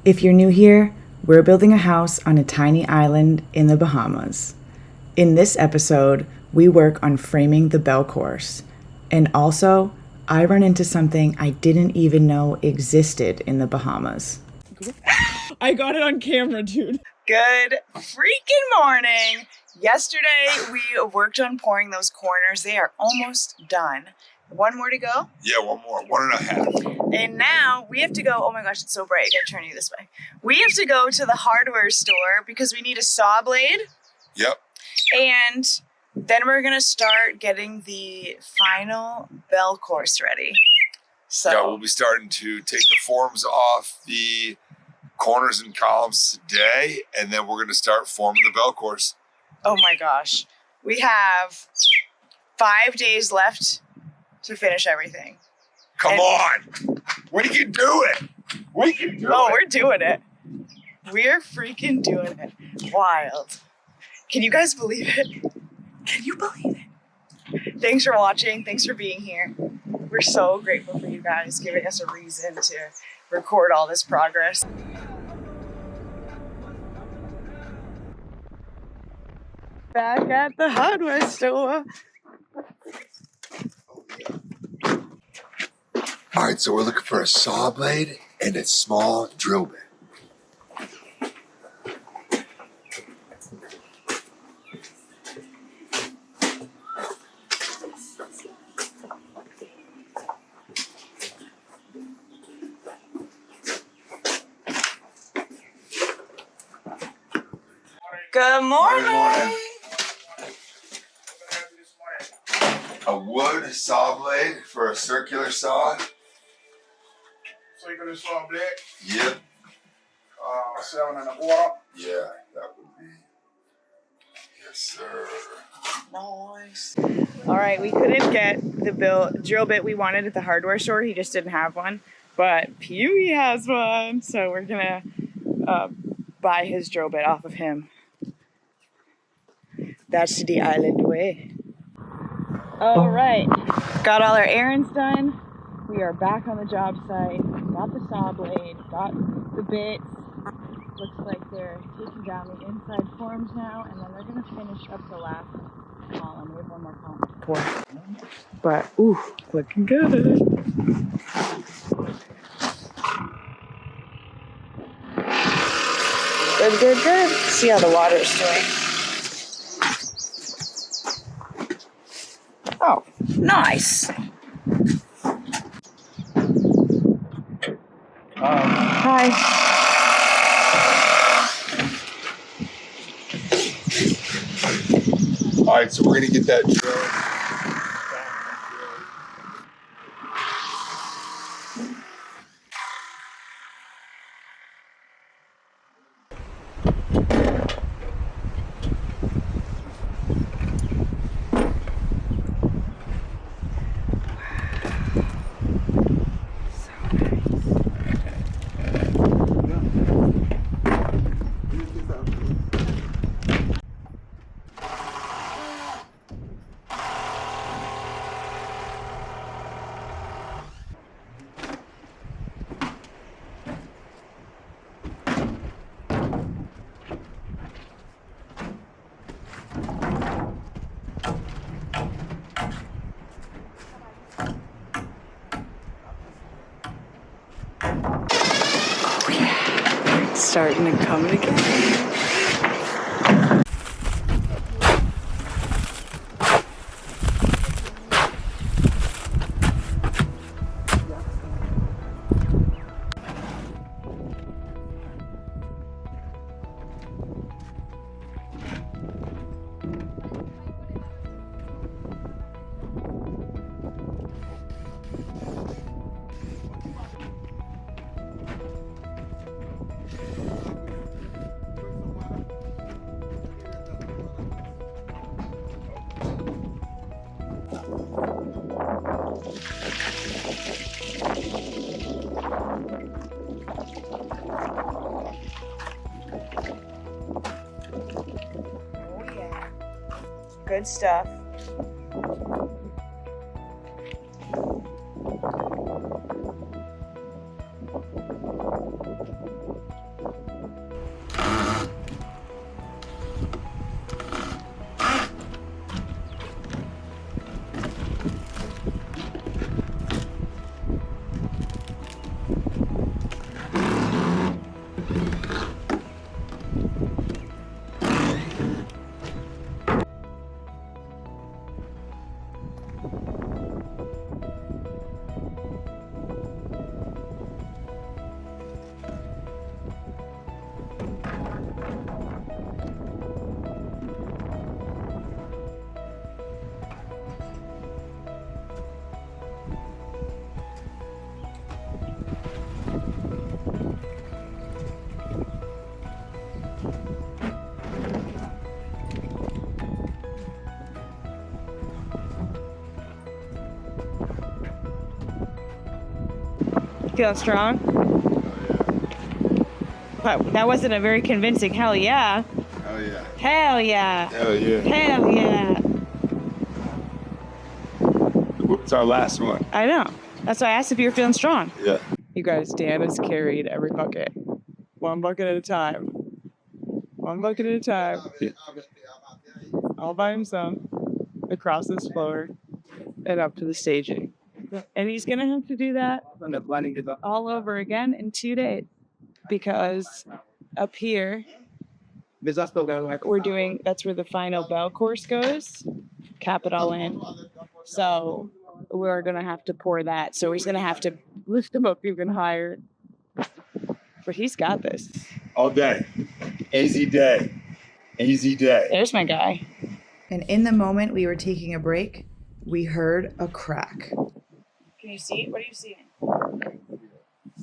If you're new here, we're building a house on a tiny island in the Bahamas. In this episode, we work on framing the bell course. And also, I run into something I didn't even know existed in the Bahamas. I got it on camera, dude. Good freaking morning! Yesterday, we worked on pouring those corners. They are almost done. One more to go? Yeah, one more. 1.5. And now we have to go. Oh my gosh, it's so bright. I gotta turn you this way. We have to go to the hardware store because we need a saw blade. Yep. And then we're gonna start getting the final bell course ready. So Yeah, we'll be starting to take the forms off the corners and columns today, and then we're going to start forming the bell course. oh my gosh. We have 5 days left to finish everything. Come on! We can do it! We can do Oh, it! we're doing it. We're freaking doing it. Wild. Can you guys believe it? Can you believe it? Thanks for watching. Thanks for being here. We're so grateful for you guys giving us a reason to record all this progress. Back at the hardware store. Alright, so we're looking for a saw blade and a small drill bit. Good morning. A wood saw blade for a circular saw. So you're gonna saw blade, Yep. 7.25. Yeah, that would be. Yes, sir. Nice. All right, we couldn't get the drill bit we wanted at the hardware store. He just didn't have one, but Pee-wee has one, so we're gonna buy his drill bit off of him. That's the island way. All right, got all our errands done. We are back on the job site. Got the saw blade, got the bits. Looks like they're taking down the inside forms now, and then they're gonna finish up the last column. We have one more column to pour. But, ooh, looking good. Good. See how the water's doing. Oh, nice. Hi. Alright, so we're going to get that drill. Starting to come together. Good stuff. Feeling strong? But that wasn't a very convincing hell yeah. Oh yeah. Hell yeah. Hell yeah. Hell yeah. It's our last one. I know. That's why I asked if you were feeling strong. Yeah. You guys, Dan has carried every bucket. One bucket at a time. One bucket at a time. All by himself. Across this floor. And up to the staging. And he's going to have to do that all over again in 2 days. Because up here, we're doing, that's where the final bell course goes. Cap it all in. So we're going to have to pour that. So he's going to have to lift him up even higher. But he's got this. All day. Easy day. Easy day. There's my guy. And in the moment we were taking a break, we heard a crack. Can you see it? What are you seeing?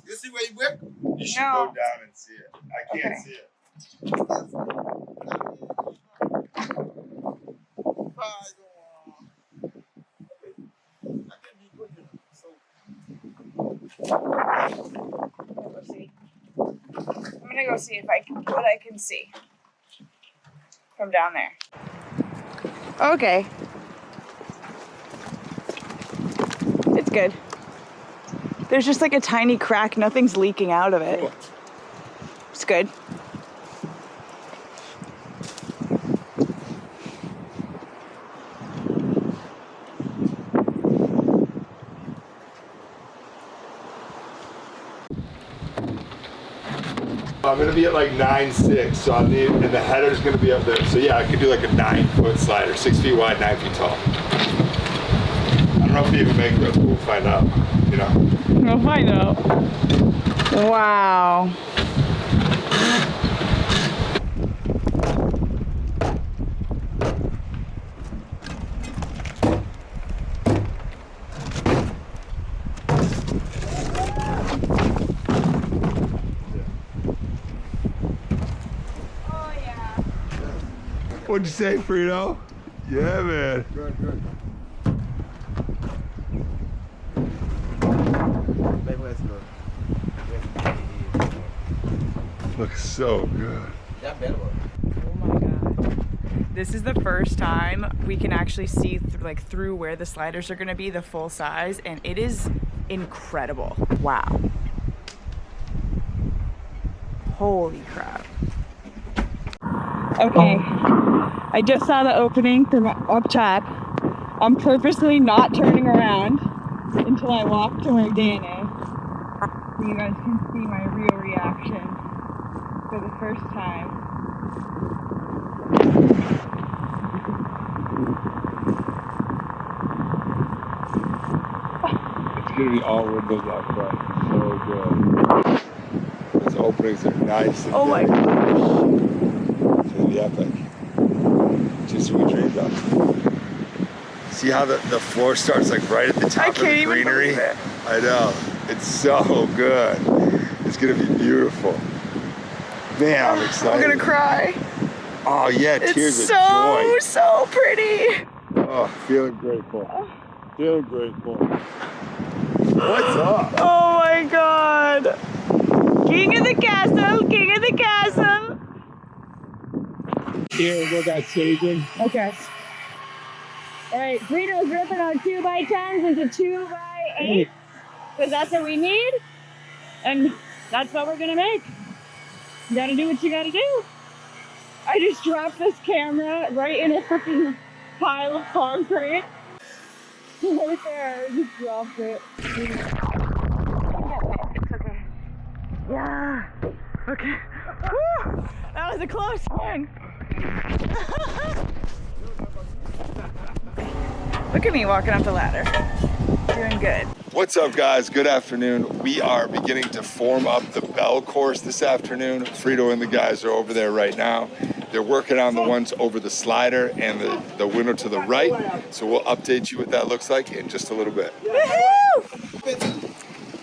You see where you whip? You should No. go down and see it. I can't Okay. see it. Let's see. I'm gonna go see if what I can see from down there. Okay. It's good. There's just like a tiny crack. Nothing's leaking out of it. It's good. I'm gonna be at like 9'6", so I need, and the header's gonna be up there. So yeah, I could do like a 9-foot slider, 6 feet wide, 9 feet tall. I don't know if you even make those, but we'll find out. You know. We'll find out. Wow. What'd you say, Frito? Yeah, man. Good, good. Looks so good. Oh my god. This is the first time we can actually see through where the sliders are going to be, the full size, and it is incredible. Wow. Holy crap. Okay. I just saw the opening from up top. I'm purposely not turning around until I walk to where Dan is, so you guys can see my real reaction for the first time. It's gonna be all windows out front. So good. Those openings are nice and Oh my big. gosh. It's gonna be epic. Just what we dreamed of. See how the floor starts like right at the top of the greenery? I know. It's so good. It's gonna be beautiful. Man, I'm excited. I'm gonna cry. Oh yeah, It's tears of so, joy. so pretty. Oh, feeling grateful. Feeling grateful. What's up? Oh my god. King of the castle, king of the castle. Here, look at staging. Okay. All right, Frito's ripping our 2x10s into 2x8, because that's what we need, and that's what we're gonna make. You gotta do what you gotta do. I just dropped this camera right in a freaking pile of concrete. Right there, I just dropped it. It's okay. Yeah. Okay. Woo! That was a close one. Look at me walking up the ladder. Doing good. What's up, guys? Good afternoon. We are beginning to form up the bell course this afternoon. Frito and the guys are over there right now. They're working on the ones over the slider and the window to the right. So we'll update you what that looks like in just a little bit. Woohoo!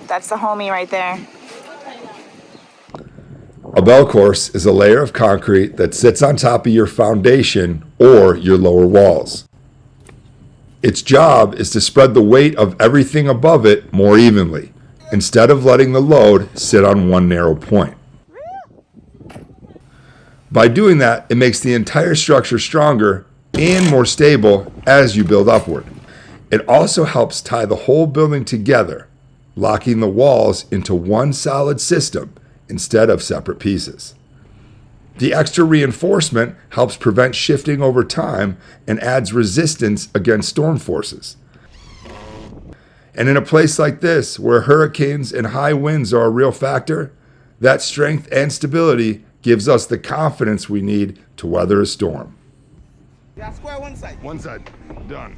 That's the homie right there. A bell course is a layer of concrete that sits on top of your foundation or your lower walls. Its job is to spread the weight of everything above it more evenly. instead of letting the load sit on one narrow point. By doing that, it makes the entire structure stronger and more stable as you build upward. It also helps tie the whole building together, locking the walls into one solid system instead of separate pieces. The extra reinforcement helps prevent shifting over time and adds resistance against storm forces. And in a place like this, where hurricanes and high winds are a real factor, that strength and stability gives us the confidence we need to weather a storm. Yeah, square one side. One side, done.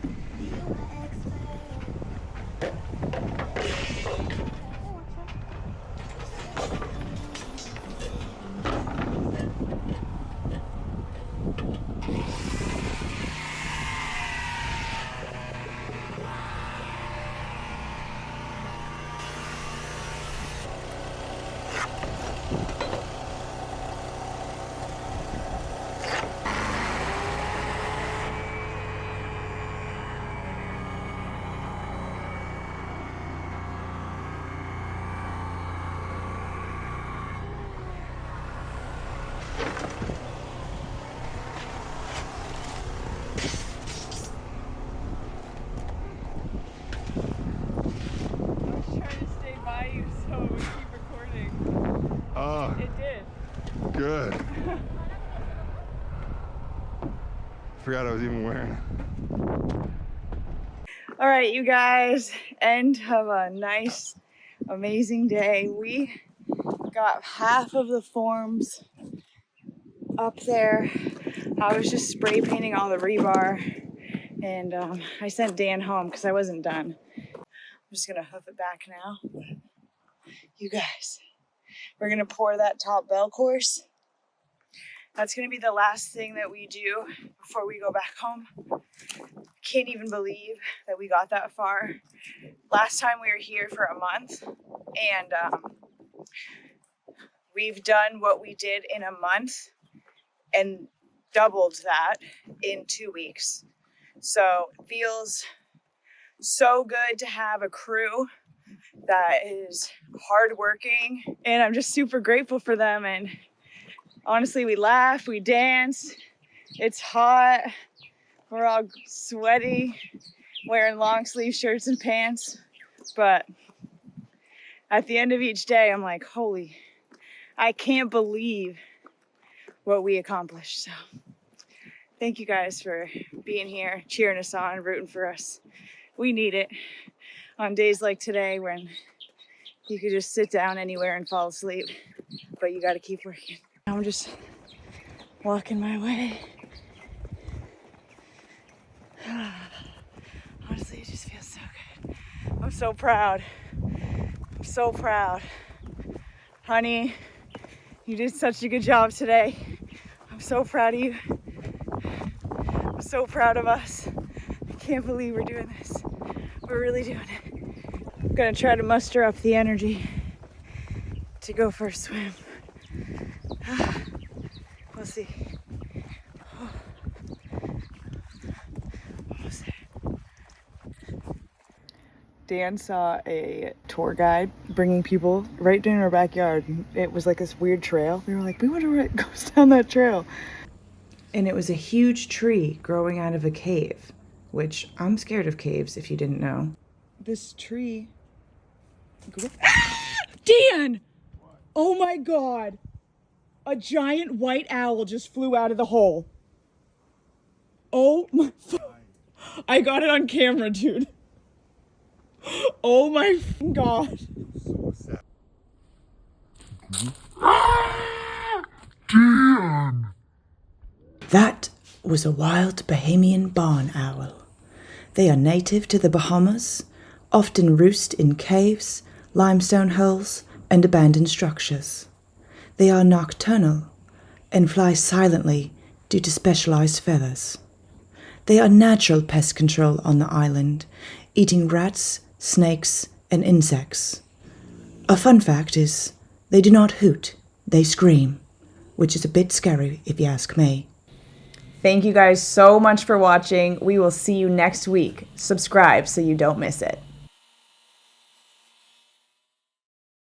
Good. Forgot I was even wearing it. All right, you guys, end of a nice, amazing day. We got half of the forms up there. I was just spray painting all the rebar, and I sent Dan home because I wasn't done. I'm just gonna hoof it back now. You guys, we're gonna pour that top bell course. That's gonna be the last thing that we do before we go back home. Can't even believe that we got that far. Last time we were here for a month, and we've done what we did in a month and doubled that in 2 weeks. So it feels so good to have a crew that is hardworking, and I'm just super grateful for them. And honestly, we laughed, we danced, it's hot, we're all sweaty, wearing long sleeve shirts and pants, but at the end of each day, I'm like, holy, I can't believe what we accomplished. So thank you guys for being here, cheering us on, rooting for us. We need it on days like today when you could just sit down anywhere and fall asleep, but you got to keep working. I'm just walking my way. Honestly, it just feels so good. I'm so proud. I'm so proud. Honey, you did such a good job today. I'm so proud of you. I'm so proud of us. I can't believe we're doing this. We're really doing it. I'm gonna try to muster up the energy to go for a swim. We'll see. Almost there. Dan saw a tour guide bringing people right in our backyard. It was like this weird trail. We were like, we wonder what goes down that trail. And it was a huge tree growing out of a cave, which I'm scared of caves if you didn't know. This tree. Dan! Oh my God! A giant white owl just flew out of the hole. Oh my. I got it on camera, dude. Oh my God. That was a wild Bahamian barn owl. They are native to the Bahamas, often roost in caves, limestone holes, and abandoned structures. They are nocturnal and fly silently due to specialized feathers. They are natural pest control on the island, eating rats, snakes, and insects. A fun fact is, they do not hoot, they scream, which is a bit scary if you ask me. Thank you guys so much for watching. We will see you next week. Subscribe so you don't miss it.